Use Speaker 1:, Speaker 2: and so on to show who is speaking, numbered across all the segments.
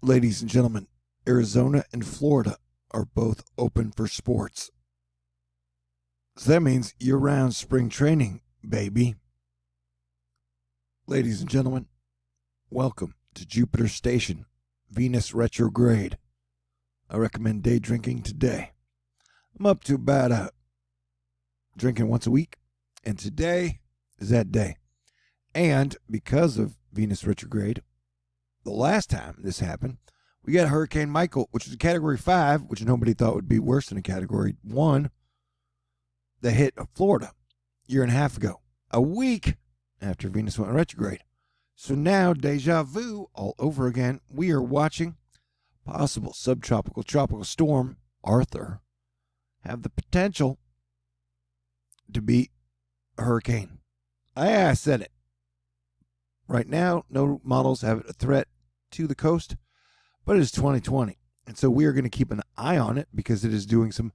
Speaker 1: Ladies and gentlemen, Arizona and Florida are both open for sports. So that means year-round spring training, baby. Ladies and gentlemen, welcome to Jupiter Station, Venus Retrograde. I recommend day drinking today. I'm up to about drinking once a week, and today is that day. And because of Venus Retrograde, the last time this happened, we got Hurricane Michael, which was a Category 5, which nobody thought would be worse than a Category 1, that hit Florida a year and a half ago, a week after Venus went retrograde. So now, deja vu all over again. We are watching possible subtropical tropical storm Arthur have the potential to be a hurricane. I said it. Right now, no models have a threat to the coast, but it is 2020. And so we are going to keep an eye on it because it is doing some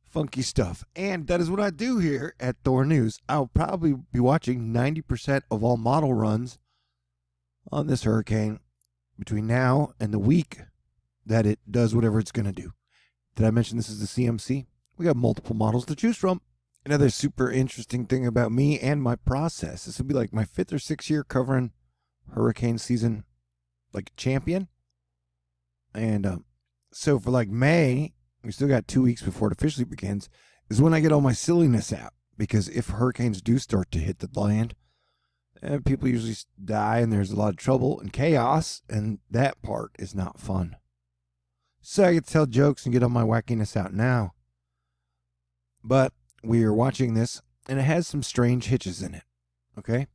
Speaker 1: funky stuff. And that is what I do here at THORnews. I'll probably be watching 90% of all model runs on this hurricane between now and the week that it does whatever it's going to do. Did I mention this is the CMC? We got multiple models to choose from. Another super interesting thing about me and my process, this will be like my 5th or 6th year covering hurricane season like a champion. And so for like May, we still got 2 weeks before it officially begins, is when I get all my silliness out. Because if hurricanes do start to hit the land, people usually die and there's a lot of trouble and chaos, and that part is not fun. So I get to tell jokes and get all my wackiness out now. But we are watching this, and it has some strange hitches in it. Okay?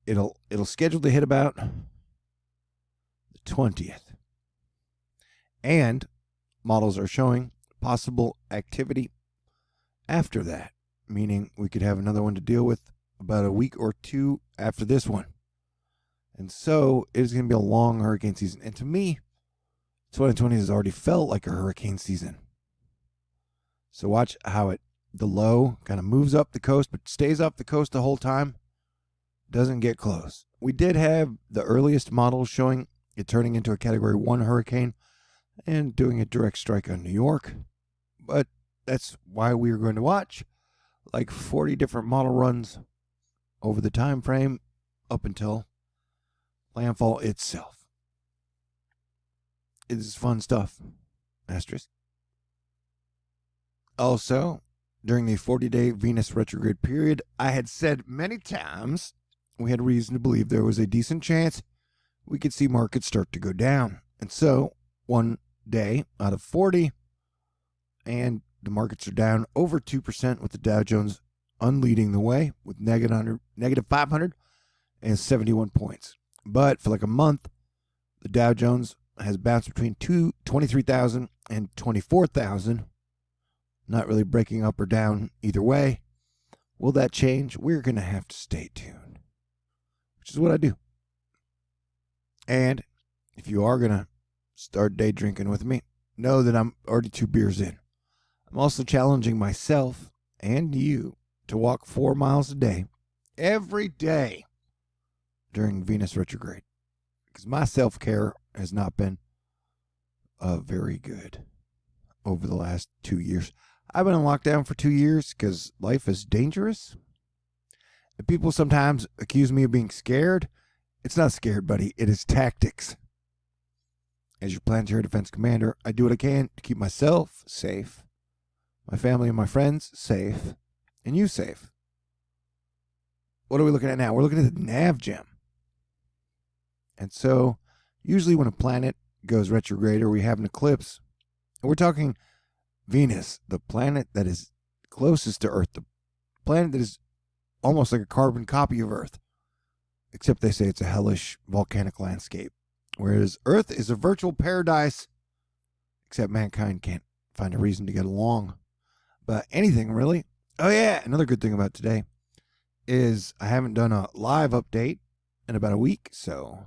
Speaker 1: It'll schedule to hit about the 20th. And models are showing possible activity after that, meaning we could have another one to deal with about a week or two after this one. And so it is going to be a long hurricane season. And to me, 2020 has already felt like a hurricane season. So watch how the low kind of moves up the coast, but stays up the coast the whole time. Doesn't get close. We did have the earliest models showing it turning into a Category 1 hurricane and doing a direct strike on New York. But that's why we are going to watch like 40 different model runs over the time frame up until landfall itself. It is fun stuff. Asterisk. Also, during the 40-day Venus retrograde period, I had said many times we had reason to believe there was a decent chance we could see markets start to go down. And so, one day out of 40, and the markets are down over 2%, with the Dow Jones unleading the way with negative 571 points. But for like a month, the Dow Jones has bounced between 23,000 and 24,000, not really breaking up or down either way. Will that change? We're going to have to stay tuned, which is what I do. And if you are going to start day drinking with me, know that I'm already 2 beers in. I'm also challenging myself and you to walk 4 miles a day, every day, during Venus retrograde. Because my self-care has not been very good over the last 2 years. I've been in lockdown for 2 years because life is dangerous. And people sometimes accuse me of being scared. It's not scared, buddy. It is tactics. As your planetary defense commander, I do what I can to keep myself safe, my family and my friends safe, and you safe. What are we looking at now? We're looking at the nav gem. And so, usually when a planet goes retrograde or we have an eclipse, and we're talking Venus, the planet that is closest to Earth, the planet that is almost like a carbon copy of Earth, except they say it's a hellish volcanic landscape, whereas Earth is a virtual paradise, except mankind can't find a reason to get along. But anything, really. Oh yeah, another good thing about today is I haven't done a live update in about a week, so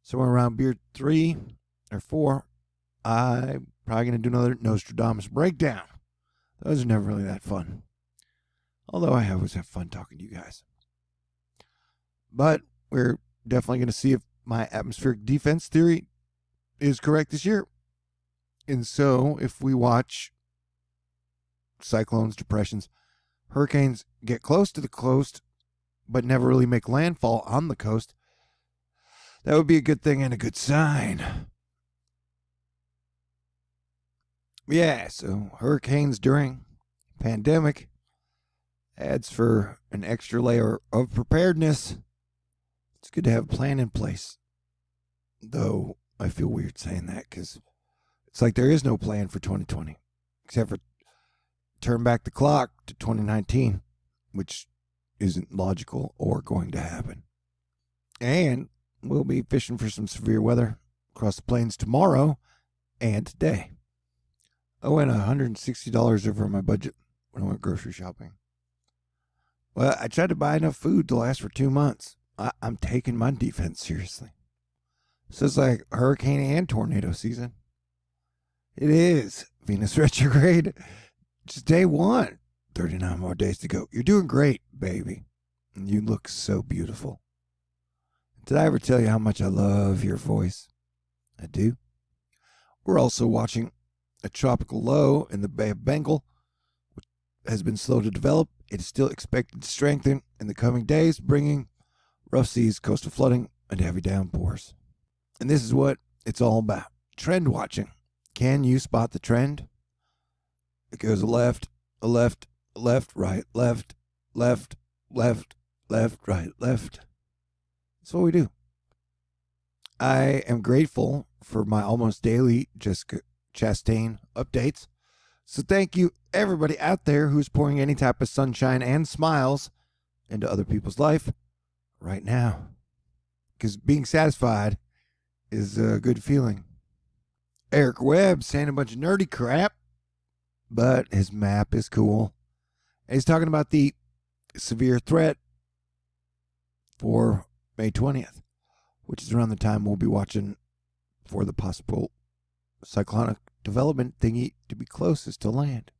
Speaker 1: somewhere around beer 3 or 4, I'm probably going to do another Nostradamus breakdown. Those are never really that fun. Although I always have fun talking to you guys. But we're definitely going to see if my atmospheric defense theory is correct this year. And so if we watch cyclones, depressions, hurricanes get close to the coast, but never really make landfall on the coast, that would be a good thing and a good sign. Yeah, so hurricanes during pandemic adds for an extra layer of preparedness. It's good to have a plan in place. Though I feel weird saying that because it's like there is no plan for 2020 except for turn back the clock to 2019, which isn't logical or going to happen. And we'll be fishing for some severe weather across the plains tomorrow and today. I went $160 over my budget when I went grocery shopping. Well, I tried to buy enough food to last for 2 months. I'm taking my defense seriously. So it's like hurricane and tornado season. It is Venus retrograde. Just day 1. 39 more days to go. You're doing great, baby. And you look so beautiful. Did I ever tell you how much I love your voice? I do. We're also watching a tropical low in the Bay of Bengal, which has been slow to develop. It is still expected to strengthen in the coming days, bringing rough seas, coastal flooding, and heavy downpours. And this is what it's all about. Trend watching. Can you spot the trend? It goes left, left, left, right, left, left, left, left, right, left. That's what we do. I am grateful for my almost daily Jessica Chastain updates. So thank you, everybody out there who's pouring any type of sunshine and smiles into other people's life right now. Because being satisfied is a good feeling. Eric Webb saying a bunch of nerdy crap, but his map is cool. And he's talking about the severe threat for May 20th, which is around the time we'll be watching for the possible cyclonic development thingy to be closest to land.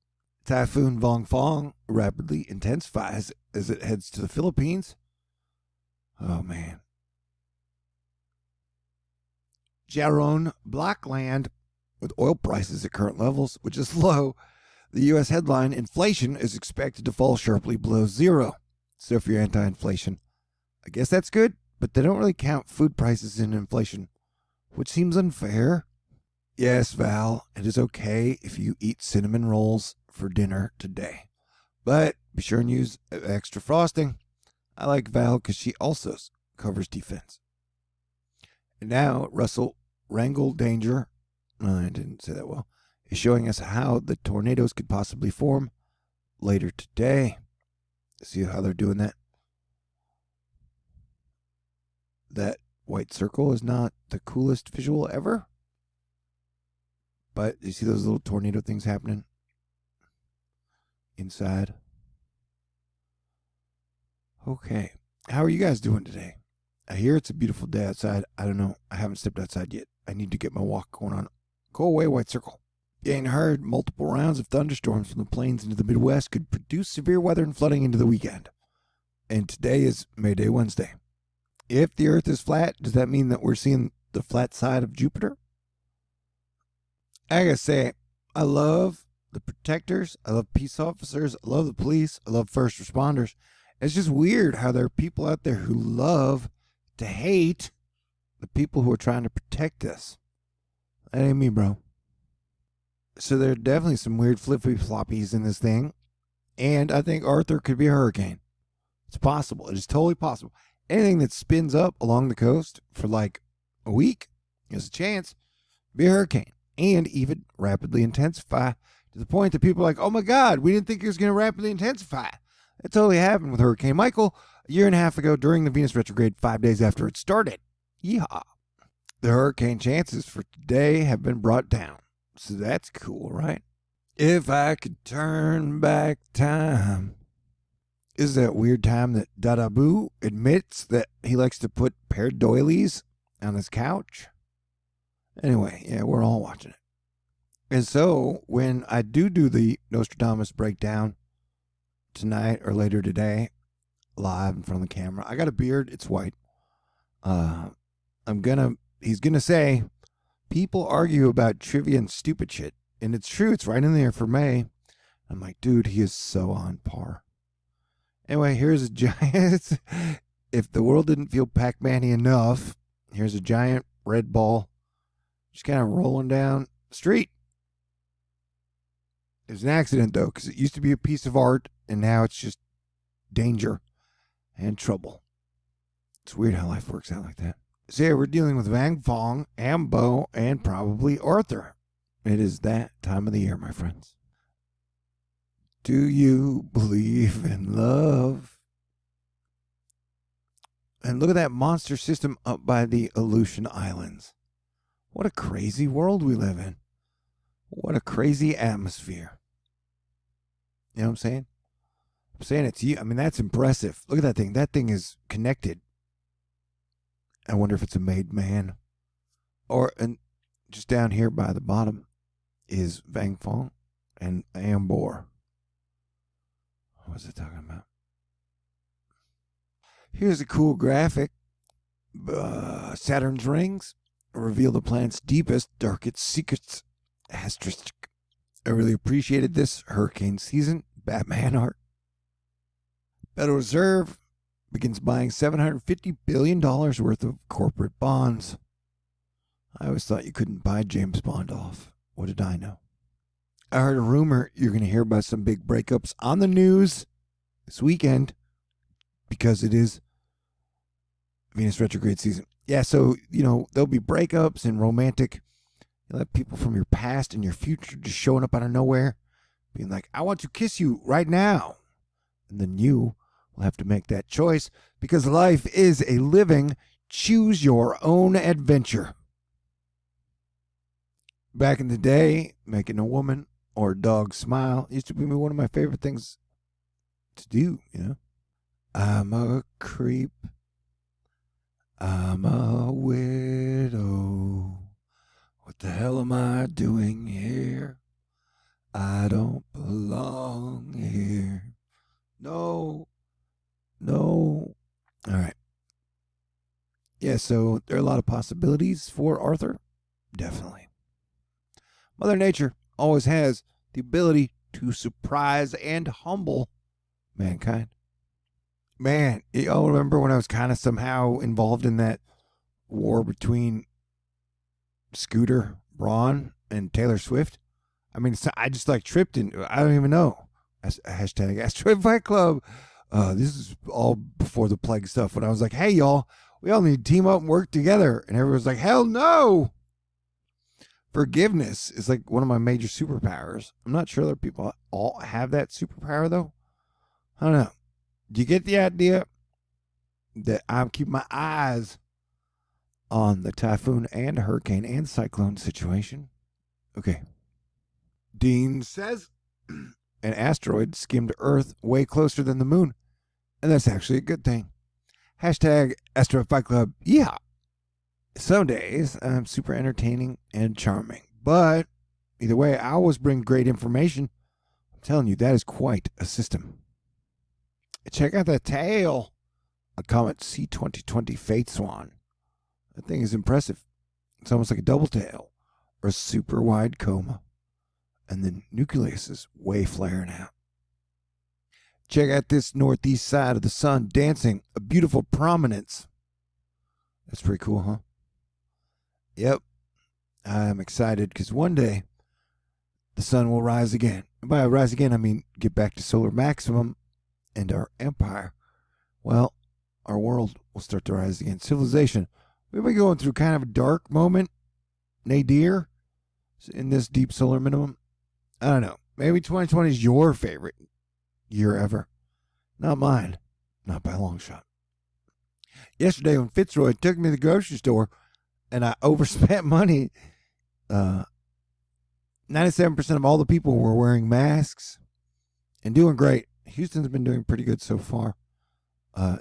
Speaker 1: Typhoon VongFong rapidly intensifies as it heads to the Philippines. Oh, man. Jaron Blackland with oil prices at current levels, which is low. The U.S. headline, inflation is expected to fall sharply below zero. So if you're anti-inflation, I guess that's good, but they don't really count food prices in inflation, which seems unfair. Yes, Val, it is okay if you eat cinnamon rolls for dinner today. But be sure and use extra frosting. I like Val because she also covers defense. And now, Russell Wrangle Danger, I didn't say that well, is showing us how the tornadoes could possibly form later today. See how they're doing that? That white circle is not the coolest visual ever. But you see those little tornado things happening inside? Okay. How are you guys doing today? I hear it's a beautiful day outside. I don't know. I haven't stepped outside yet. I need to get my walk going on. Go away, white circle. You ain't heard multiple rounds of thunderstorms from the plains into the Midwest could produce severe weather and flooding into the weekend. And today is May Day Wednesday. If the Earth is flat, does that mean that we're seeing the flat side of Jupiter? I gotta say, I love the protectors. I love peace officers. I love the police. I love first responders. It's just weird how there are people out there who love to hate the people who are trying to protect us. That ain't me, bro. So there are definitely some weird flippy-floppies in this thing. And I think Arthur could be a hurricane. It's possible. It is totally possible. Anything that spins up along the coast for like a week is a chance to be a hurricane. And even rapidly intensify to the point that people are like, oh my God, we didn't think it was going to rapidly intensify. That totally happened with Hurricane Michael a year and a half ago during the Venus retrograde 5 days after it started. Yeehaw. The hurricane chances for today have been brought down. So that's cool, right? If I could turn back time. Is that weird time that Dadabu admits that he likes to put paired doilies on his couch? Anyway, yeah, we're all watching it. And so when I do the Nostradamus breakdown tonight or later today, live in front of the camera, I got a beard. It's white. He's going to say People argue about trivia and stupid shit, and it's true. It's right in there for May. I'm like, dude, he is so on par. Anyway, here's a giant. If the world didn't feel Pac-Man-y enough, here's a giant red ball just kind of rolling down the street. It's an accident, though, because it used to be a piece of art, and now it's just danger and trouble. It's weird how life works out like that. So yeah, we're dealing with VongFong, Ambo, and probably Arthur. It is that time of the year, my friends. Do you believe in love? And look at that monster system up by the Aleutian Islands. What a crazy world we live in. What a crazy atmosphere. You know what I'm saying? I'm saying it's you. I mean, that's impressive. Look at that thing. That thing is connected. I wonder if it's a made man. And just down here by the bottom is VongFong and Ambo. What was it talking about? Here's a cool graphic. Saturn's rings reveal the planet's deepest, darkest secrets. Asterisk. I really appreciated this hurricane season. Batman art. Federal Reserve begins buying $750 billion worth of corporate bonds. I always thought you couldn't buy James Bond off. What did I know? I heard a rumor you're going to hear about some big breakups on the news this weekend because it is Venus retrograde season. Yeah, so, there'll be breakups and romantic. You'll have people from your past and your future just showing up out of nowhere, being like, I want to kiss you right now. And then you will have to make that choice because life is a living, choose your own adventure. Back in the day, making a woman or a dog smile used to be one of my favorite things to do, I'm a creep. I'm a widow. What the hell am I doing here? I don't belong here. No. All right. Yeah, so there are a lot of possibilities for Arthur. Definitely. Mother Nature always has the ability to surprise and humble mankind. Man, y'all remember when I was kind of somehow involved in that war between Scooter Braun and Taylor Swift? I mean, I just tripped in. I don't even know. Hashtag Asteroid Fight Club. This is all before the plague stuff. When I was like, hey, y'all, we all need to team up and work together. And everyone's like, hell no. Forgiveness is one of my major superpowers. I'm not sure that people all have that superpower, though. I don't know. Do you get the idea that I'm keeping my eyes on the typhoon and hurricane and cyclone situation? Okay. Dean says an asteroid skimmed Earth way closer than the moon, and that's actually a good thing. Hashtag Asteroid Fight Club. Yeah. Some days I'm super entertaining and charming, but either way, I always bring great information. I'm telling you, that is quite a system. Check out that tail. A Comet C2020 Fate Swan. That thing is impressive. It's almost like a double tail or a super wide coma. And the nucleus is way flaring out. Check out this northeast side of the sun dancing a beautiful prominence. That's pretty cool, huh? Yep. I'm excited because one day the sun will rise again. And by rise again, I mean get back to solar maximum and our empire. Well, our world will start to rise again. Civilization. We've been going through kind of a dark moment, nadir, in this deep solar minimum. I don't know. Maybe 2020 is your favorite year ever. Not mine. Not by a long shot. Yesterday when Fitzroy took me to the grocery store and I overspent money, 97% of all the people were wearing masks and doing great. Houston's been doing pretty good so far,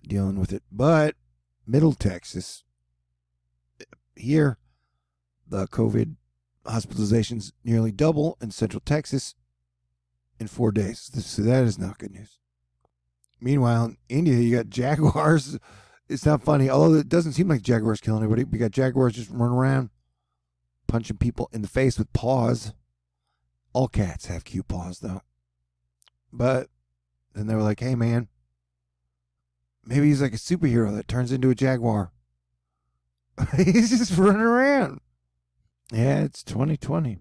Speaker 1: dealing with it. But Middle Texas, here, the COVID hospitalizations nearly double in Central Texas in 4 days. So that is not good news. Meanwhile, in India, you got jaguars. It's not funny, although it doesn't seem like jaguars killing anybody. We got jaguars just running around punching people in the face with paws. All cats have cute paws, though. But then they were like, hey, man, maybe he's like a superhero that turns into a jaguar. He's just running around. Yeah, it's 2020.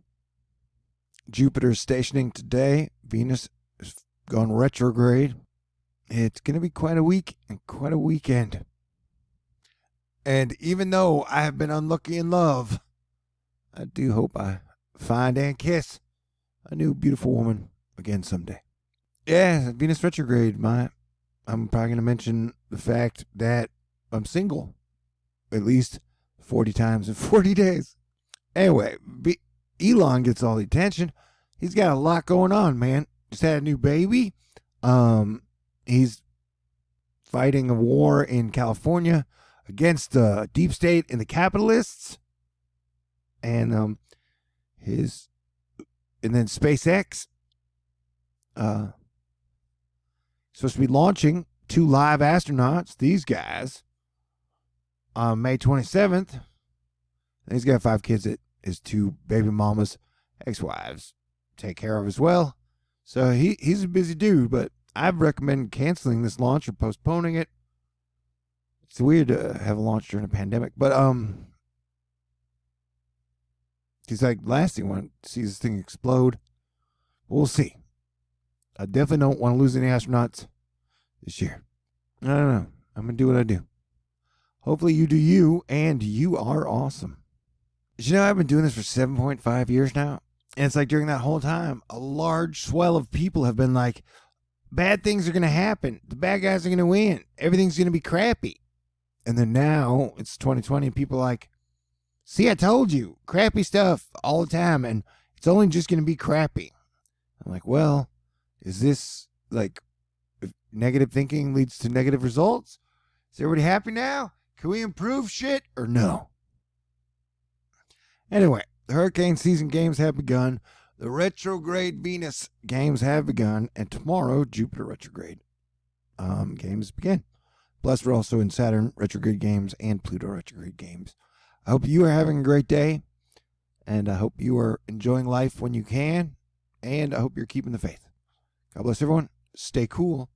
Speaker 1: Jupiter's stationing today. Venus is gone retrograde. It's going to be quite a week and quite a weekend. And even though I have been unlucky in love, I do hope I find and kiss a new beautiful woman again someday. Yeah, Venus retrograde. I'm probably going to mention the fact that I'm single at least 40 times in 40 days. Anyway, Elon gets all the attention. He's got a lot going on, man. Just had a new baby. He's fighting a war in California against the deep state and the capitalists. And then SpaceX supposed to be launching 2 live astronauts, these guys, on May 27th. And he's got 5 kids that his 2 baby mamas, ex-wives, take care of as well. So he's a busy dude, but I'd recommend canceling this launch or postponing it. It's weird to have a launch during a pandemic, but he's like, last thing I want to see this thing explode. We'll see. I definitely don't want to lose any astronauts this year. I don't know. I'm going to do what I do. Hopefully you do you, and you are awesome. You know, I've been doing this for 7.5 years now, and it's like during that whole time, a large swell of people have been like, bad things are going to happen. The bad guys are going to win. Everything's going to be crappy. And then now it's 2020, and people are like, see, I told you, crappy stuff all the time, and it's only just going to be crappy. I'm like, well, is this like if negative thinking leads to negative results? Is everybody happy now? Can we improve shit or no? Anyway, the hurricane season games have begun. The retrograde Venus games have begun, and tomorrow Jupiter retrograde games begin. Plus, we're also in Saturn retrograde games and Pluto retrograde games. I hope you are having a great day, and I hope you are enjoying life when you can, and I hope you're keeping the faith. God bless everyone. Stay cool.